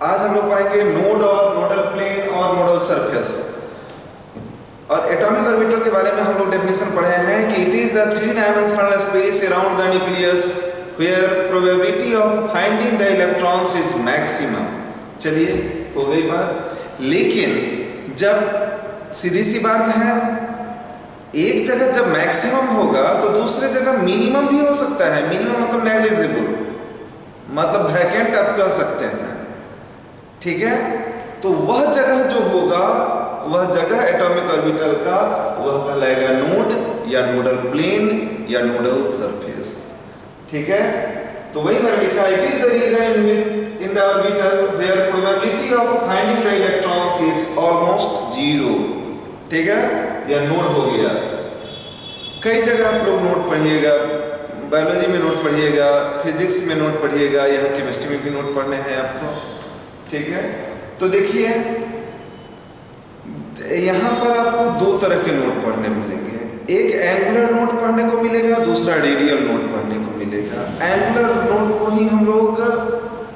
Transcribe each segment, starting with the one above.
आज हम लोग पढ़ेंगे नोड और नोडल प्लेन और नोडल सरफेस। और एटॉमिक ऑर्बिटल के बारे में हम लोग डेफिनेशन पढ़े हैं कि it is the 3 dimensional space around the nucleus where probability of finding the electrons is maximum. चलिए हो गई बात। लेकिन जब सीधी सी बात है, एक जगह जब मैक्सिमम होगा तो दूसरे जगह मिनिमम भी हो सकता है। मिनिमम मतलब नेग्लिजिबल, मतलब वैकेंट आप कह सकते हैं, ठीक है। तो वह जगह जो होगा, वह जगह एटॉमिक ऑर्बिटल का वह कहलाएगा नोड या नोडल प्लेन या नोडल सरफेस, ठीक है। तो वही मैंने लिखा, it is the region in the orbital where probability of finding the electrons is almost zero, ठीक है। या नोड हो गया। कई जगह आप लोग नोट पढ़िएगा, बायोलॉजी में नोट पढ़िएगा, फिजिक्स में नोट पढ़िएगा, यहाँ केमिस्ट्री में भी नोट पढ़ने हैं आपको, ठीक है। तो देखिए यहाँ पर आपको दो तरह के नोट पढ़ने मिलेंगे। एक एंगुलर नोट पढ़ने को मिलेगा, दूसरा रेडियल नोट पढ़ने को मिलेगा। एंगुलर नोट को ही हम लोग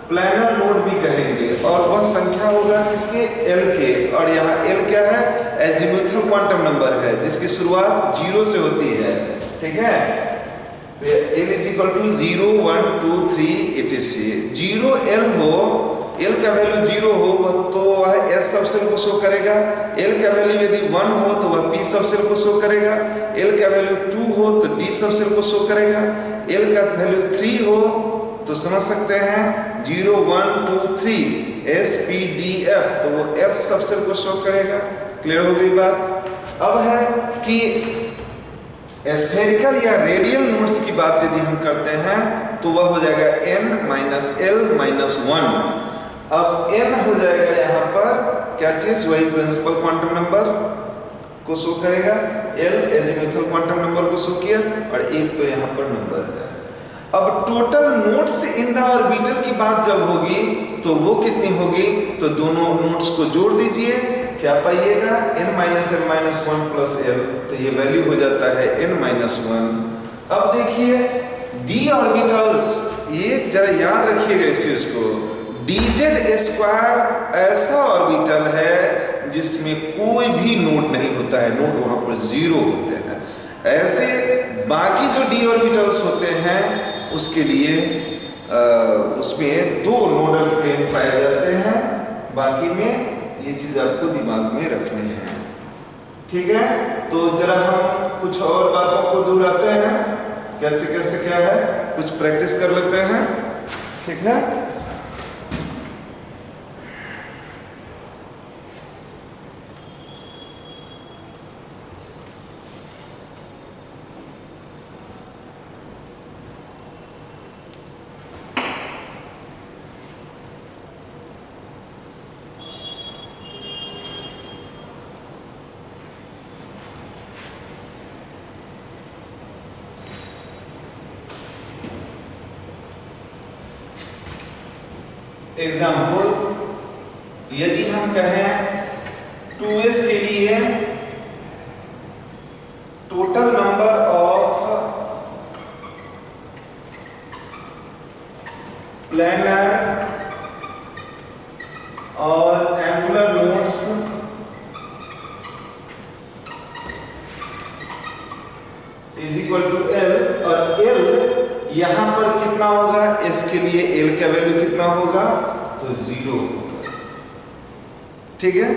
प्लानर नोट भी कहेंगे, और वह संख्या होगा किसके, एल के। और यहाँ एल क्या है, एजीमुथल क्वांटम नंबर है, जिसकी शुरुआत 0 से होती है, ठीक है। L is equal to 0 1 2 3 etc। 0 L हो, एल का वैल्यू 0 हो तो वह एस सबसेल को शो करेगा। एल का वैल्यू यदि 1 हो तो वह पी सबसेल को शो करेगा। एल का वैल्यू 2 हो तो डी सबसेल को शो करेगा। एल का वैल्यू 3 हो तो समझ सकते हैं 0 1 2 3 एस पी डी एफ, तो वो एफ सबसेल को शो करेगा। क्लियर हो गई बात। अब है कि स्फेरिकल या रेडियल नोड्स की बात यदि हम करते हैं तो वह हो जाएगा n माइनस एल माइनस 1। अब n हो जाएगा यहाँ पर क्या चीज, वही प्रिंसिपल क्वांटम नंबर को शो करेगा। l एजीमुथल क्वांटम नंबर को शो किया, और एक तो यहाँ पर नंबर है। अब total nodes in the orbital की बात जब होगी तो वो कितनी होगी, तो दोनों नोड्स को जोड़ दीजिए, क्या पाइएगा, n minus L minus 1 plus L, तो ये वैल्यू हो जाता है n माइनस 1। अब देखिए डी ऑर्बिटल्स, ये जरा याद रखिएगा इस चीज को, dz स्क्वायर ऐसा ऑर्बिटल है जिसमें कोई भी नोड नहीं होता है, नोड वहां पर 0 होते हैं। ऐसे बाकी जो डी ऑर्बिटल्स होते हैं उसके लिए उसमें 2 नोडल प्लेन पाए जाते हैं। बाकी में ये चीज आपको दिमाग में रखने हैं, ठीक है। तो जरा हम कुछ और बातों को दोहराते हैं, कैसे कैसे क्या है, कुछ प्रैक्टिस कर लेते हैं, ठीक है। एग्जाम्पल, यदि हम कहें 2s के लिए टोटल नंबर ऑफ प्लानर और angular nodes is equal to L, और एल यहां पर कितना होगा, s के लिए l का वैल्यू कितना होगा, तो 0 होगा, ठीक है।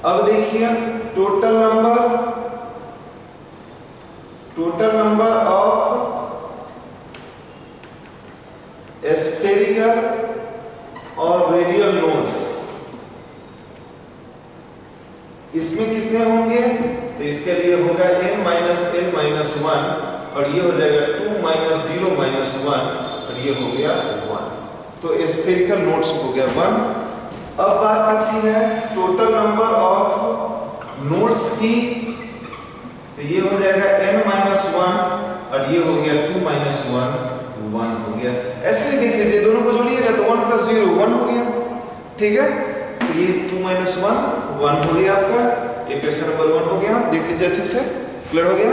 अब देखिए टोटल नंबर ऑफ स्फेरिकल और रेडियल नोड्स, इसमें कितने होंगे, तो इसके लिए होगा n माइनस एल माइनस 1, और ये हो जाएगा 2 माइनस 0 माइनस 1, और ये हो गया 1। तो स्फेरिकल नोड्स हो गया 1। अब बात आती है टोटल नंबर ऑफ नोड्स की, तो ये हो जाएगा n माइनस 1, और ये हो गया 2 माइनस 1 1 हो गया। ऐसे ही देख लीजिए, दोनों को जोड़िएगा तो 1 प्लस 0 1 हो गया, ठीक है। तो ये 2 माइनस 1 1 हो गया आपका, इक्वेशन नंबर 1 हो गया। देख लीजिए अच्छे से, क्लियर हो गया।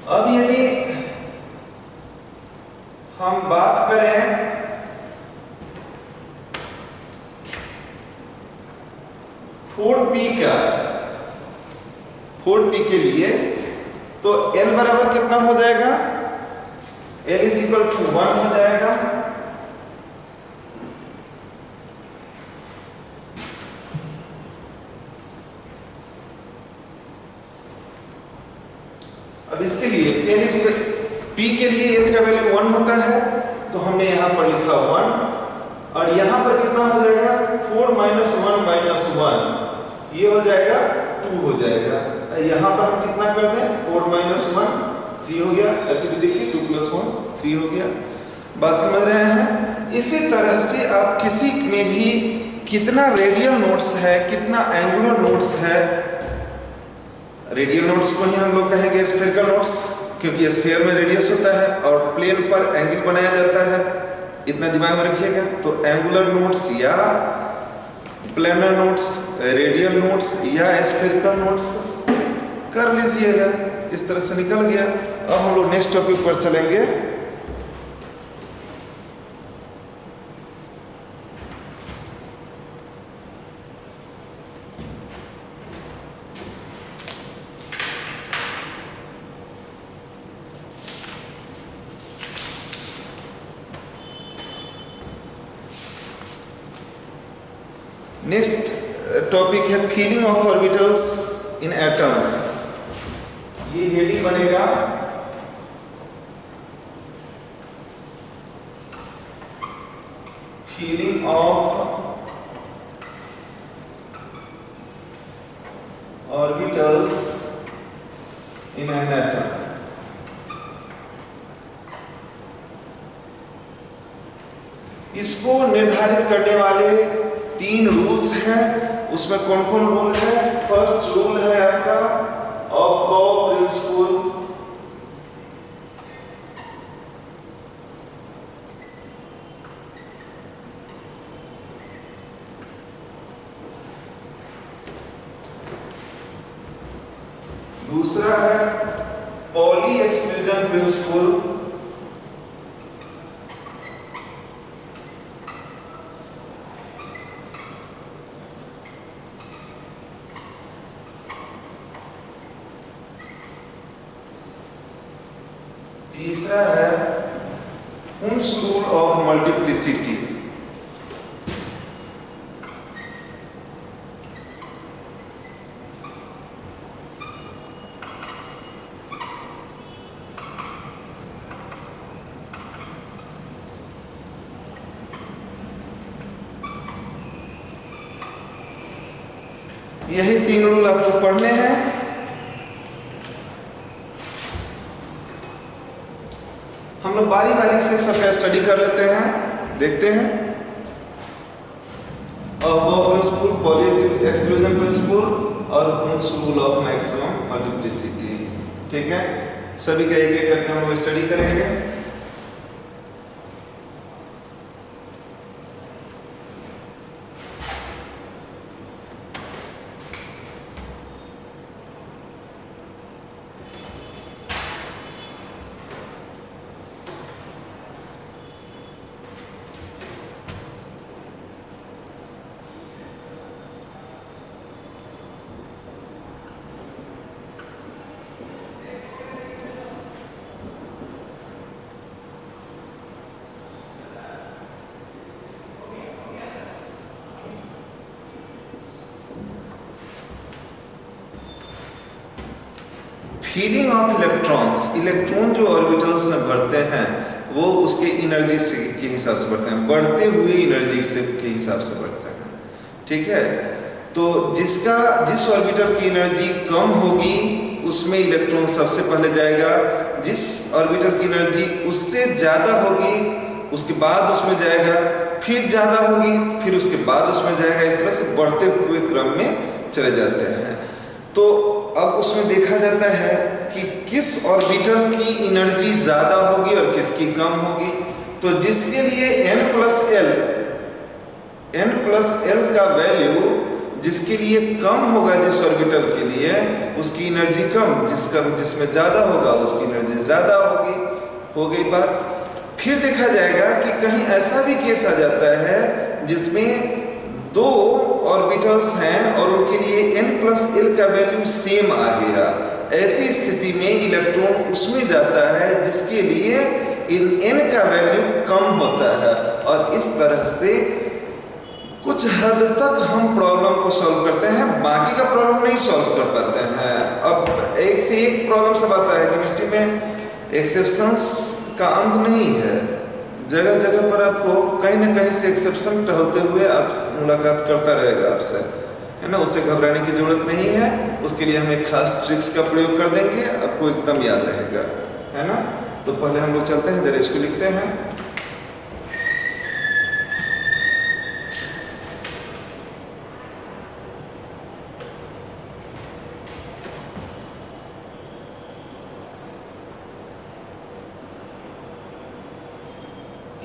अब यदि हम बात करें फोर्ड पी का, फोर्ड पी के लिए, तो L बराबर कितना हो जाएगा? L इज इक्वल टू 1 हो जाएगा। अब इसके लिए L इज इक्वल P के लिए L का वैल्यू 1 होता है, तो हमने यहां पर लिखा 1, और यहां पर कितना हो जाएगा? 4 - 1 - 1, ये हो जाएगा 2 हो जाएगा। यहां पर हम कितना कर दें? 4 - 1 3 हो गया। ऐसे भी देखिए 2 + 1 3 हो गया। बात समझ रहे हैं? इसी तरह से आप किसी में भी कितना रेडियल नोट्स है, कितना एंगुलर नोट्स है, रेडियल नोट्स को ही हम लोग कहेंगे स्फेरिकल नोट्स, क्योंकि स्फीयर में रेडियस होता है और प्लेन पर एंगल बनाया जाता है, इतना दिमाग में रखिएगा। तो एंगुलर नोट्स या प्लेनर नोट्स, रेडियल नोट्स या स्फेरिकल नोट्स कर लीजिएगा। इस तरह से निकल गया। अब हम लोग नेक्स्ट टॉपिक पर चलेंगे। नेक्स्ट टॉपिक है filling of orbitals in atoms. ये हेडिंग बनेगा feeling of orbitals in an atom. इसको निर्धारित करने वाले 3 रूल्स हैं। उसमें कौन कौन रूल है? फर्स्ट रूल है आपका ऑफ बॉब प्रिंसिपल, दूसरा है पॉली एक्सक्लूजन प्रिंसिपल, तीसरा है हुंस रूल ऑफ मल्टीप्लिसिटी। यही 3 रूल आपको पढ़ने हैं। हम लोग बारी बारी से सबका स्टडी कर लेते हैं, देखते हैं। प्रिंसिपल, पॉली एक्सक्लूजन प्रिंसिपल और हुंस रूल ऑफ मैक्सिमम मल्टीप्लिसिटी। ठीक है, सभी का एक एक करके हम लोग स्टडी करेंगे। फीडिंग ऑफ इलेक्ट्रॉन्स, इलेक्ट्रॉन जो ऑर्बिटल्स में बढ़ते हैं वो उसके एनर्जी से के हिसाब से बढ़ते हैं, बढ़ते हुए एनर्जी से के हिसाब से बढ़ते हैं। ठीक है, तो जिस ऑर्बिटल की एनर्जी कम होगी उसमें इलेक्ट्रॉन सबसे पहले जाएगा, जिस ऑर्बिटल की एनर्जी उससे ज़्यादा होगी उसके बाद उसमें जाएगा, फिर ज़्यादा होगी फिर उसके बाद उसमें जाएगा। इस तरह से बढ़ते हुए क्रम में चले जाते हैं। तो अब उसमें देखा जाता है कि किस ऑर्बिटल की एनर्जी ज़्यादा होगी और किसकी कम होगी। तो जिसके लिए n + l का वैल्यू जिसके लिए कम होगा, जिस ऑर्बिटल के लिए उसकी एनर्जी कम, जिसमें ज़्यादा होगा उसकी एनर्जी ज़्यादा होगी। हो गई बात। फिर देखा जाएगा कि कहीं ऐसा भी केस आ जाता है जिसमें दो ऑर्बिटल्स हैं और उनके लिए n+l का वैल्यू सेम आ गया। ऐसी स्थिति में इलेक्ट्रॉन उसमें जाता है जिसके लिए n का वैल्यू कम होता है, और इस तरह से कुछ हद तक हम प्रॉब्लम को सॉल्व करते हैं, बाकी का प्रॉब्लम नहीं सॉल्व कर पाते हैं। अब एक से एक प्रॉब्लम सब आता है केमिस्ट्री में, एक्सेप्शंस का अंत नहीं है। जगह जगह पर आपको कहीं ना कहीं से एक्सेप्शन टहलते हुए आप मुलाकात करता रहेगा आपसे, है ना। उससे घबराने की जरूरत नहीं है, उसके लिए हम एक खास ट्रिक्स का प्रयोग कर देंगे, आपको एकदम याद रहेगा, है ना। तो पहले हम लोग चलते हैं, जरा इसको लिखते हैं।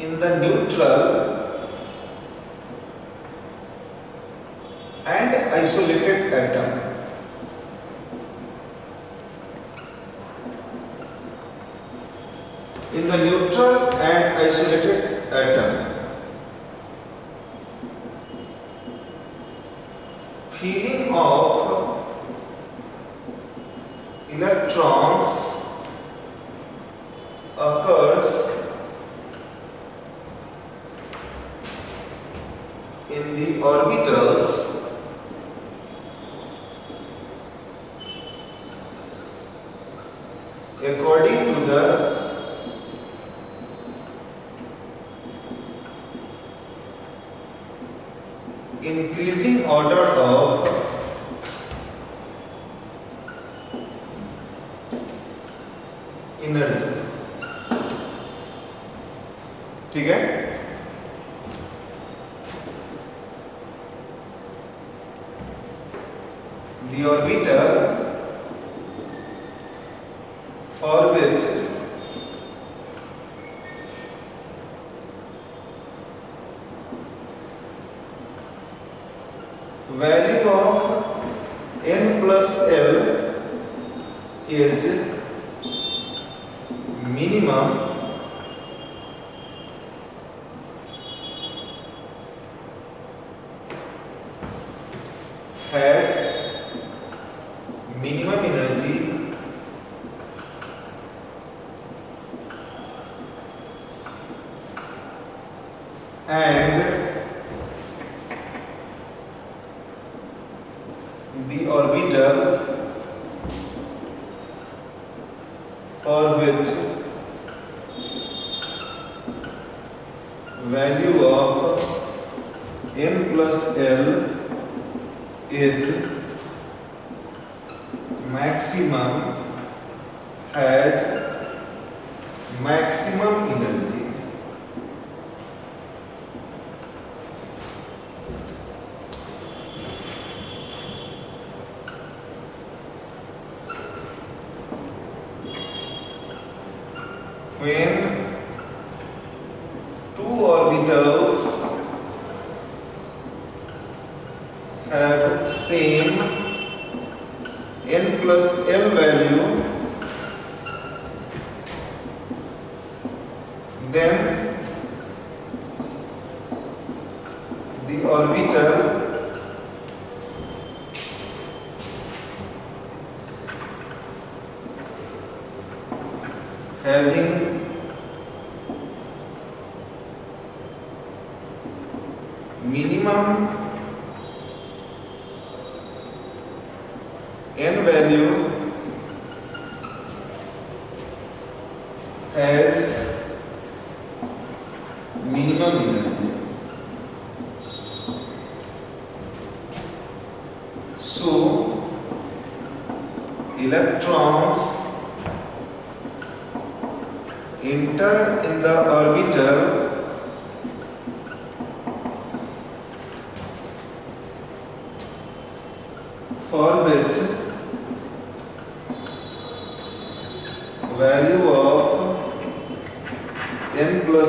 In the neutral and isolated atom, in the neutral and isolated atom, feeling of electrons occurs in the orbitals according to the increasing order of energy। ठीक है। The orbital for which value of n+l is minimum has minimum energy and the orbital for which value of n+l is maximum has maximum energy। When two orbitals have same n+l value, then the orbital having minimum n value has minimum energy। So electrons entered in the orbital for which value of n+l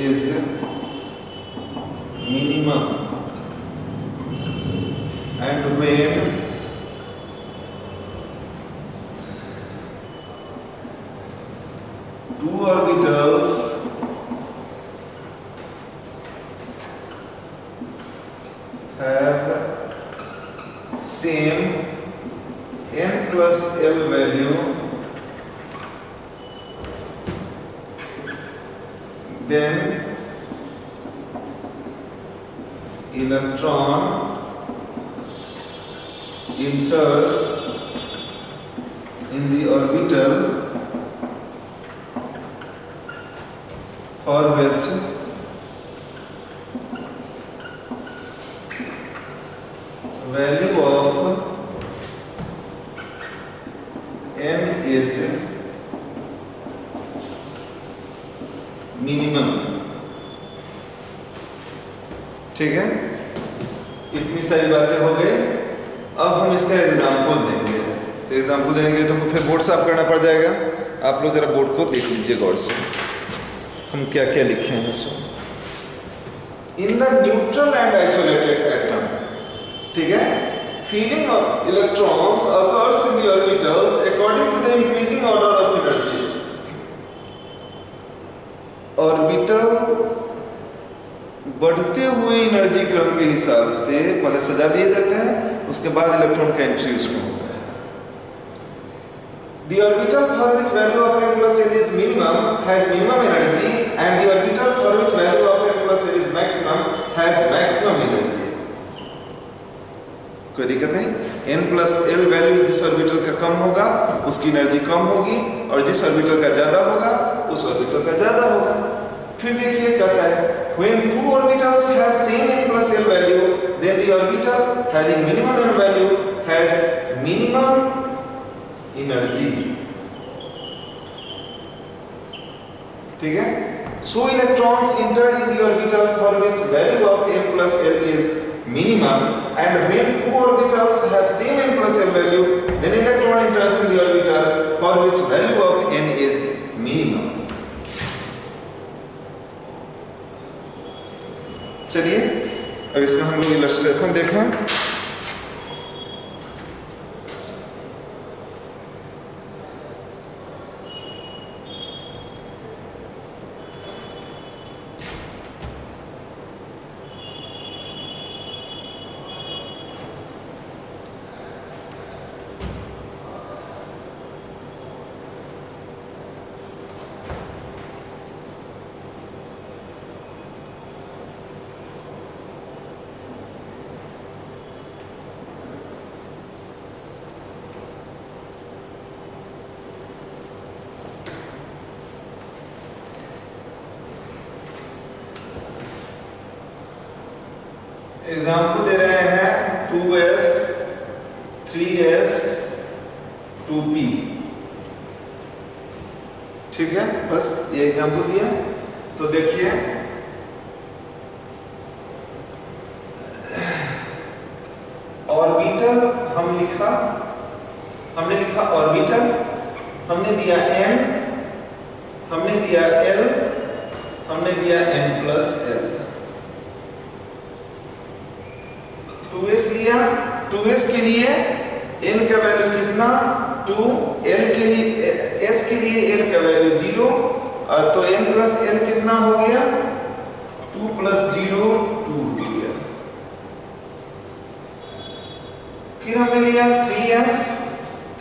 is minimum and when two orbitals have same n plus L value, then electron enters in the orbital for which value of n is minimum. ठीक है, इतनी सारी बातें हो गई। अब हम इसका एग्जाम्पल देंगे। तो एग्जाम्पल देने के लिए तुमको फिर बोर्ड साफ करना पड़ जाएगा। आप लोग जरा बोर्ड को देख लीजिए गौर से, हम क्या क्या लिखे हैं इसमें। In the neutral and isolated atom, ठीक है, filling of electrons occurs in the orbitals according to the increasing order of energy. Orbital बढ़ते हुए एनर्जी क्रम के हिसाब से पहले सजा दिए जाते हैं, उसके बाद इलेक्ट्रॉन का एंट्री उसमें होता है। The orbital for which value of n plus L is minimum has minimum energy and the orbital for which value of n plus L is maximum has maximum energy। कोई दिक्कत नहीं। n plus L value जिस orbital का कम होगा उसकी energy कम होगी, और जिस ऑर्बिटल का ज्यादा होगा उस ऑर्बिटल का ज्यादा होगा। फिर देखिए कहता है when two orbitals have same n plus L value then the orbital having minimum n value has minimum energy। ठीक है, so electrons entered in the orbital for which value of n plus L is minimum, and when two orbitals have same n plus L value then electron enters in the orbital for which value of n is minimum। चलिए अब इसका हम लोग illustration देखें। Example दे रहे हैं 2s 3s 2p। ठीक है, बस ये एग्जाम्पल दिया। तो देखिए ऑर्बिटल हमने लिखा ऑर्बिटल, हमने दिया n, हमने दिया l, हमने दिया n प्लस l। 2s लिया, 2s के लिए n का वैल्यू कितना 2, l के लिए s के लिए n का वैल्यू 0, तो n प्लस l कितना हो गया 2 प्लस 0 2 हो गया। फिर हमने लिया 3s,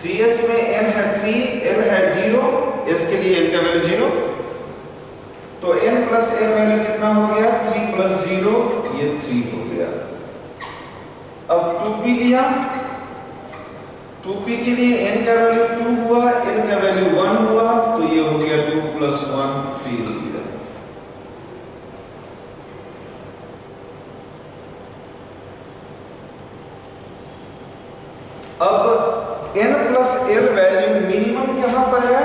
3s में n है 3, l है 0, s के लिए l का वैल्यू 0, तो n प्लस l वैल्यू कितना हो गया 3 प्लस 0 ये 3 हो गया। अब 2p लिया, 2p के लिए n का वैल्यू 2 हुआ, l का वैल्यू 1 हुआ, तो ये हो गया 2 प्लस 1 3 हो गया। अब n plus l value minimum कहां पर है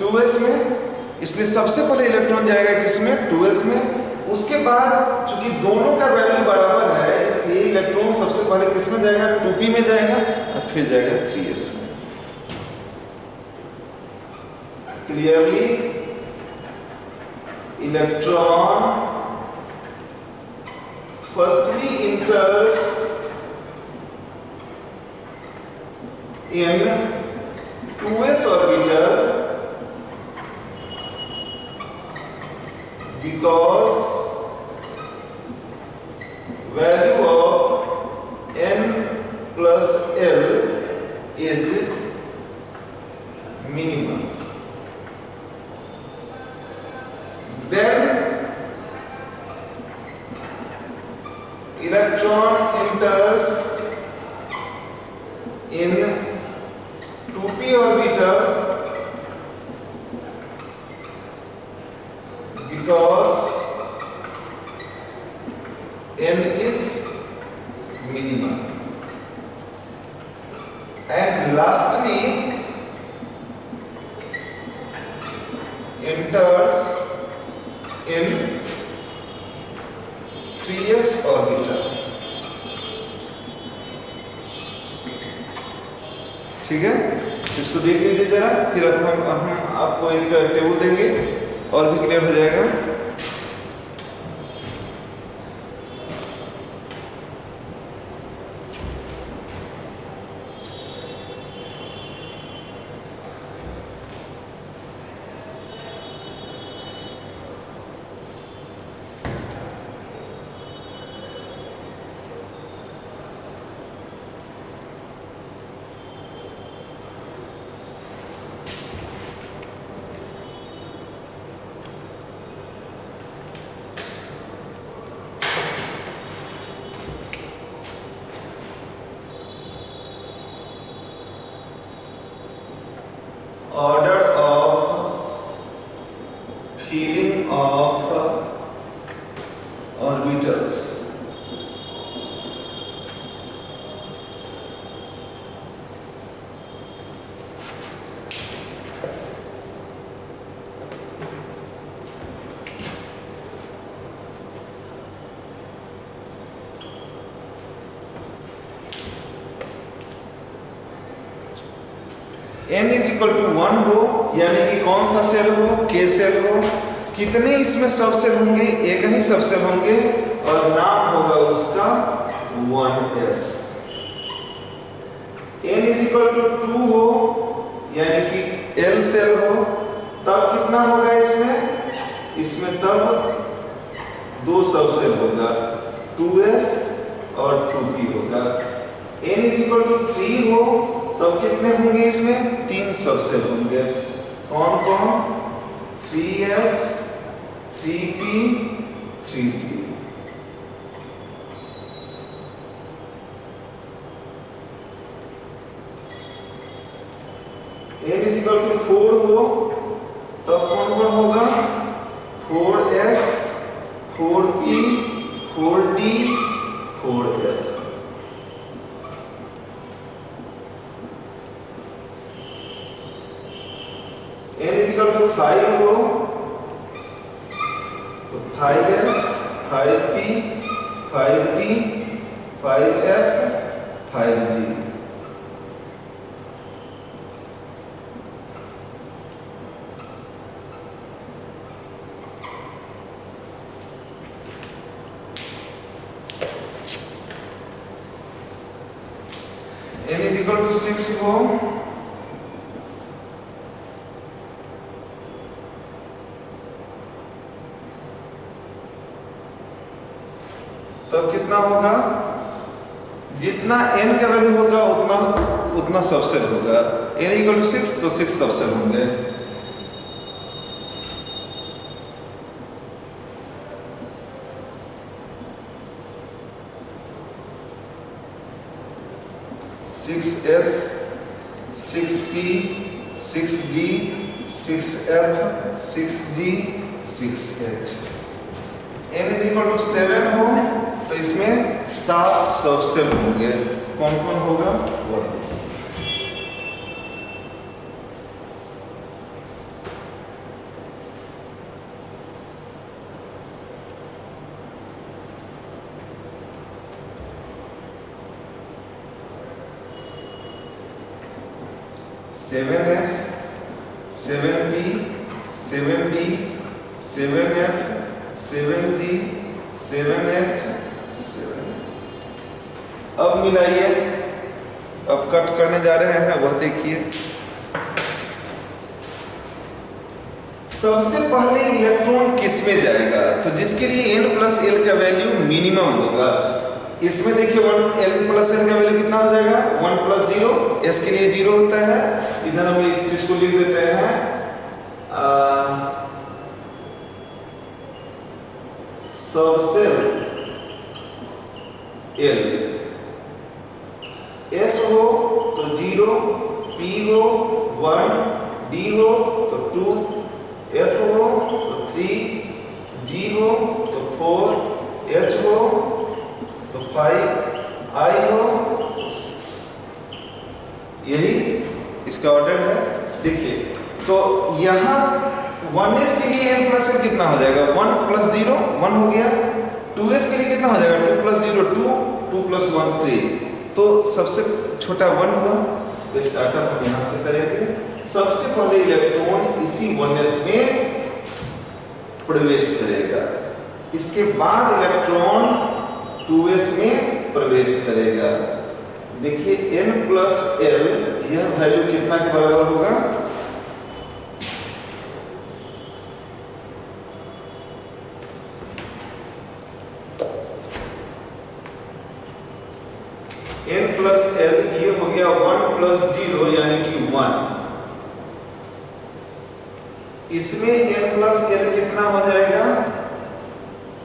2s में, इसलिए सबसे पहले इलेक्ट्रॉन जाएगा किसमें 2s में। उसके बाद चूंकि दोनों का वैल्यू बराबर है इसलिए इलेक्ट्रॉन सबसे पहले किसमें जाएगा 2p में जाएगा और फिर जाएगा 3s में। Clearly electron firstly enters in 2s orbital because value of n plus L is minimum. Then electron enters in 2p orbital because n is minimum. And lastly enters in 3s orbital. ठीक है, इसको देख लीजिए जरा, फिर अब हम आपको एक टेबल देंगे और भी क्लियर हो जाएगा। Order of filling of orbitals. n is equal to 1 हो, यानी कि कौन सा सेल हो, k सेल हो, कितने इसमें सब सेल होंगे, एक ही सब सेल होंगे और नाम होगा उसका 1s। n is equal to 2 हो, यानी कि l सेल हो, तब कितना होगा इसमें तब 2 सब सेल होगा, 2s और 2p होगा। n इज इक्वल टू 3 हो, तब कितने होंगे इसमें 3 सब सेल होंगे, कौन कौन, 3s 3p 3p। n is equal to 4 हो, तब कौन कौन होगा, 4s 4p 4d 4l। n is equal to 5 हो, तो 5s 5p 5d 5f 5g। n is equal to 6 हो, तब कितना होगा, जितना n का वैल्यू होगा उतना सबसेल होगा। n इक्वल टू 6 तो 6 सबसेल होंगे। Six S 6p 6d 6f 6g 6h। n is equal to 7 हो, तो इसमें 7 सबसेल होंगे, कौन कौन होगा वो देखिए। Seven S 7p 7d 7f 7g 7h 7। अब मिलाइए, अब कट करने जा रहे हैं, वह देखिए। सबसे पहले इलेक्ट्रॉन किस में जाएगा, तो जिसके लिए n प्लस एल का वैल्यू मिनिमम होगा। इसमें देखिए n प्लस एल का वैल्यू कितना हो जाएगा, 1 प्लस 0, s के लिए 0 होता है। इधर हम इस चीज को लिख देते हैं सबसे l, s हो तो 0, p हो 1, d हो तो 2, f हो तो 3, g हो तो 4, h हो तो 5, I हो तो 6। यही इसका ऑर्डर है। देखिए तो यहाँ 1s के लिए n प्लस एल कितना हो जाएगा, 1 प्लस 0 1 हो गया। 2s के लिए कितना हो जाएगा, 2 प्लस 0 2, 2 प्लस 1 3, तो सबसे छोटा 1 हुआ। तो स्टार्टअप हम यहाँ से करेंगे। सबसे पहले इलेक्ट्रॉन इसी 1s में प्रवेश करेगा, इसके बाद इलेक्ट्रॉन 2s में प्रवेश करेगा। देखिए n प्लस एल, यह वैल्यू कितना के बराबर होगा, n प्लस एल, ये हो गया 1 प्लस 0 यानी कि 1। इसमें n प्लस एल कितना हो जाएगा,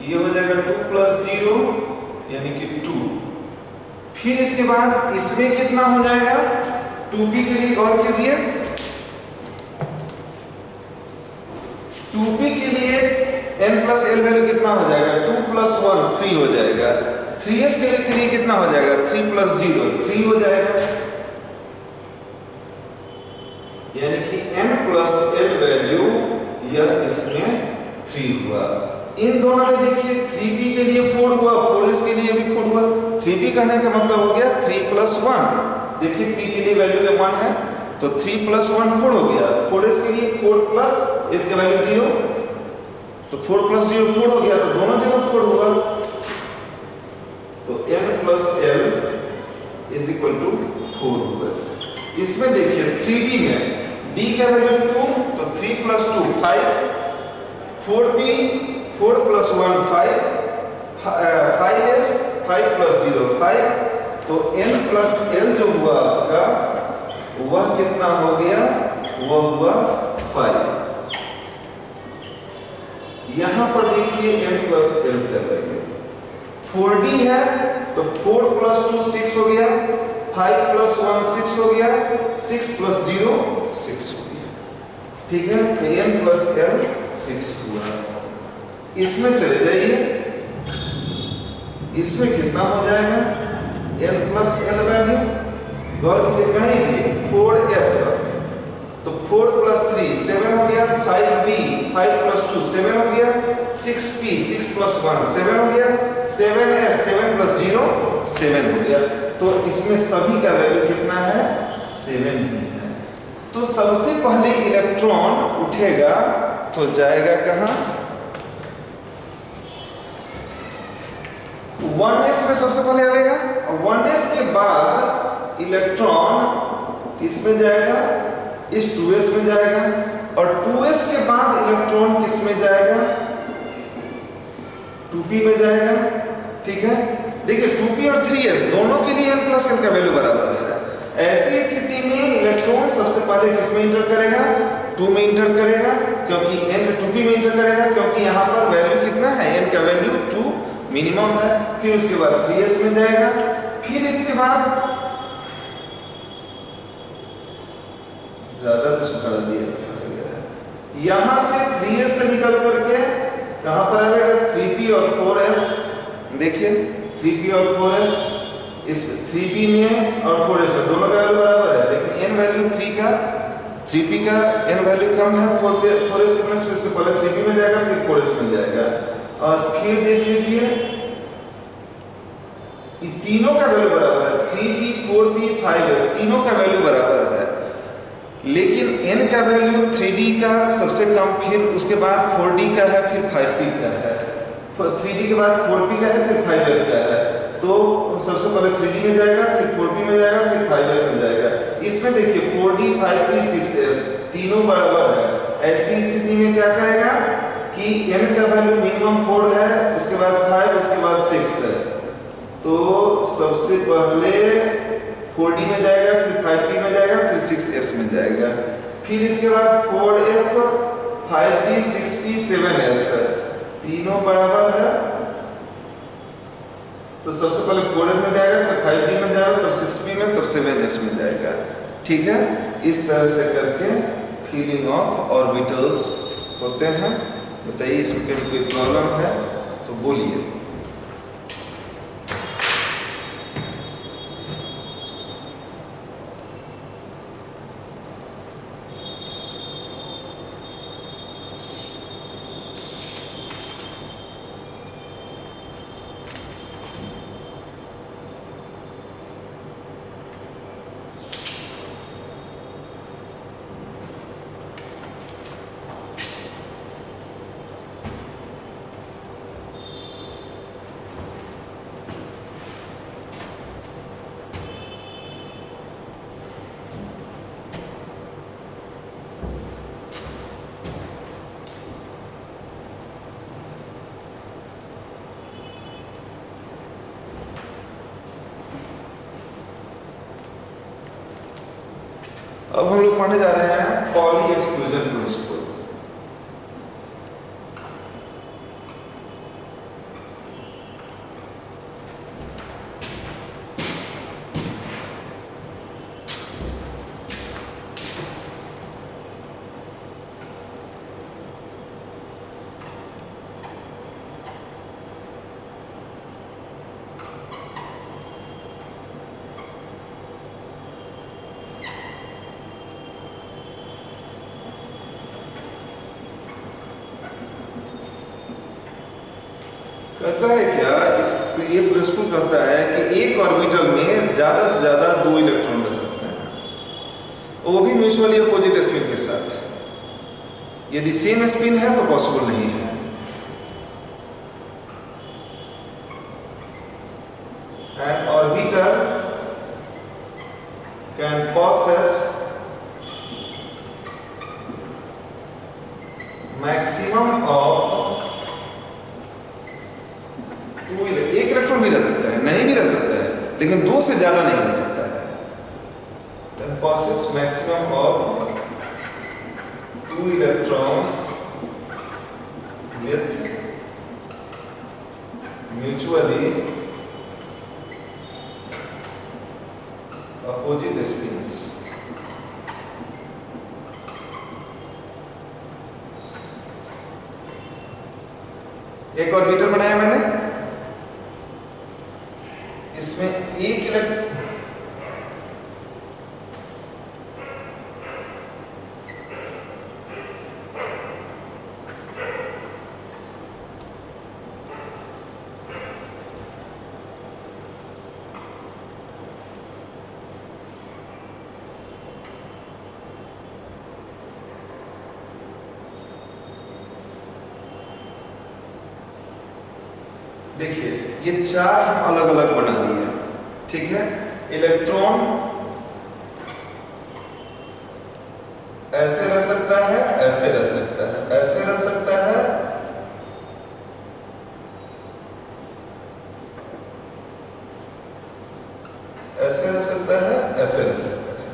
ये हो जाएगा 2 प्लस 0 यानी कि 2। फिर इसके बाद इसमें कितना हो जाएगा, 2p के लिए गौर कीजिए। 2p के लिए n प्लस एल वैल्यू कितना हो जाएगा, 2 प्लस 1 3 हो जाएगा। 3s के लिए कितना हो जाएगा, 3 प्लस 0 3 हो जाएगा, यानी कि n प्लस एल वैल्यू यह इसमें 3 हुआ। इन दोनों में देखिए 3p के लिए 4 हुआ, 4s के लिए भी 4 हुआ। 3p कहने का मतलब हो गया 3 प्लस 1। देखिए p के लिए वैल्यू 1 है तो 3 प्लस 1 4 हो गया। 4s के लिए 4 प्लस इसका वैल्यू 0, तो 4 प्लस 0 4 हो गया, तो दोनों जगह 4 हुआ। तो n plus L is equal to 4 हुआ। इसमें देखिए 3d में d का वैल्यू 2, तो 3 plus 2 5, 4p 4 plus 1 5, 5s 5 plus 0 5, तो n प्लस एल जो हुआ आपका वह कितना हो गया, वह हुआ 5। यहां पर देखिए n प्लस एल का वैल्यू 4d है तो 4 प्लस 2 6 हो गया, 5 प्लस 1 6 हो गया, 6 प्लस 0 6 हो गया। ठीक है, तो n प्लस एल 6 हुआ। इसमें चले जाइए, इसमें कितना हो जाएगा, n प्लस एल वैल्यू गौर कीजिए, कहीं भी 4f तो 4 प्लस 3 7 हो गया, 5d 5 प्लस 2 7 हो गया, 6p 6 प्लस 1 7 हो गया, 7s 7 प्लस 0 7 हो गया। तो इसमें सभी का वैल्यू कितना है, 7 ही है। तो सबसे पहले इलेक्ट्रॉन उठेगा तो जाएगा कहां, 1s में सबसे पहले आएगा, और 1s के बाद इलेक्ट्रॉन किस में जाएगा, इस 2s में जाएगा, और 2s के बाद इलेक्ट्रॉन किस में जाएगा, 2p में जाएगा। ठीक है, देखिए 2p और 3s दोनों के लिए n प्लस एल का वैल्यू बराबर है। ऐसी स्थिति में इलेक्ट्रॉन सबसे पहले किस में इंटर करेगा, 2 में इंटर करेगा, क्योंकि n 2p में इंटर करेगा, क्योंकि यहाँ पर वैल्यू कितना है, n का वैल्यू 2 मिनिमम है। फिर उसके बाद 3s में जाएगा, फिर इसके बाद ज्यादा कुछ कर दिया, यहां से 3s से निकल करके कहां पर आएगा, 3p और 4s। देखिए 3p और 4s, इस 3p में और 4s में दोनों का वैल्यू बराबर है, लेकिन n वैल्यू 3p का n वैल्यू कम है 4s के में, इससे पहले 3p में जाएगा, फिर 4s में जाएगा। और फिर देख लीजिए तीनों का वैल्यू बराबर है, 3p 4p 5s तीनों का वैल्यू बराबर है, लेकिन n का वैल्यू 3d का सबसे कम, फिर उसके बाद 4d का है, फिर 5p का है, 3d के बाद 4p का है, फिर 5s का है। तो सबसे पहले 3D में जाएगा, फिर 4P में जाएगा, फिर 5S में जाएगा। इसमें देखिए 4D, 5P, 6S तीनों बराबर है। ऐसी स्थिति में क्या करेगा कि n का वैल्यू मिनिमम 4 है, उसके बाद 5, उसके बाद 6 है, तो सबसे पहले 4D में जाएगा, फिर 5P में जाएगा, फिर 6S में जाएगा, फिर इसके बाद 4F, 5D, 6P, 7S तीनों बराबर है। तो सबसे पहले 4F में जाएगा, तब 5D में जाएगा, तब 6P में, तब 7S में जाएगा। ठीक है, इस तरह से करके फीलिंग ऑफ ऑर्बिटल्स होते हैं। बताइए इसमें कहीं कोई प्रॉब्लम है तो बोलिए। अब हम लोग पढ़ने जा रहे हैं पॉली एक्सक्लूजन प्रिंसिपल। कहता है क्या, ये प्रिंसिपल कहता है कि एक ऑर्बिटल में ज़्यादा से ज़्यादा 2 इलेक्ट्रॉन रह सकते हैं, वो भी म्यूचुअली अपोजिट स्पिन के साथ। यदि सेम स्पिन है तो पॉसिबल नहीं है। An orbital can possess maximum of 2 एक इलेक्ट्रॉन भी रह सकता है, नहीं भी रह सकता है, लेकिन 2 से ज्यादा नहीं रह सकता है। Then possess maximum of 2 electrons with mutually opposite spins। एक ऑर्बिटल बनाया मैंने, इसमें एक इलेक्ट्रॉन देखिए ये 4 हम अलग अलग बना दिए, ठीक है। इलेक्ट्रॉन ऐसे रह सकता है, ऐसे रह सकता है, ऐसे रह सकता है, ऐसे रह सकता है, ऐसे रह सकता है।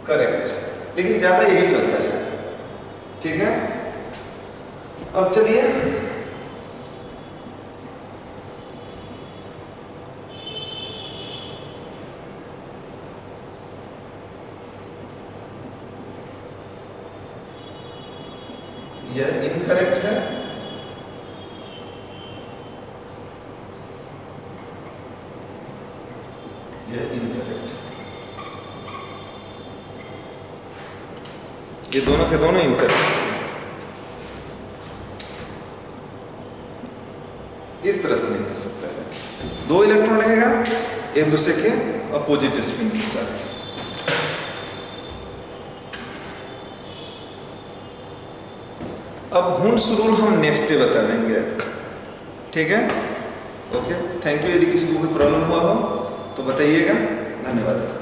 करेक्ट, लेकिन ज्यादा यही चलता है, ठीक है। अब चलिए यह इनकरेक्ट है, यह इनकरेक्ट है, ये दोनों के दोनों इनकरेक्ट हैं। इस तरह से नहीं कर सकता है। 2 इलेक्ट्रॉन रहेगा एक दूसरे के अपोजिट स्पिन के साथ। हुंड्स रूल हम नेक्स्ट डे बताएंगे, ठीक है। Okay, thank you. यदि किसी को कोई प्रॉब्लम हुआ हो तो बताइएगा। धन्यवाद।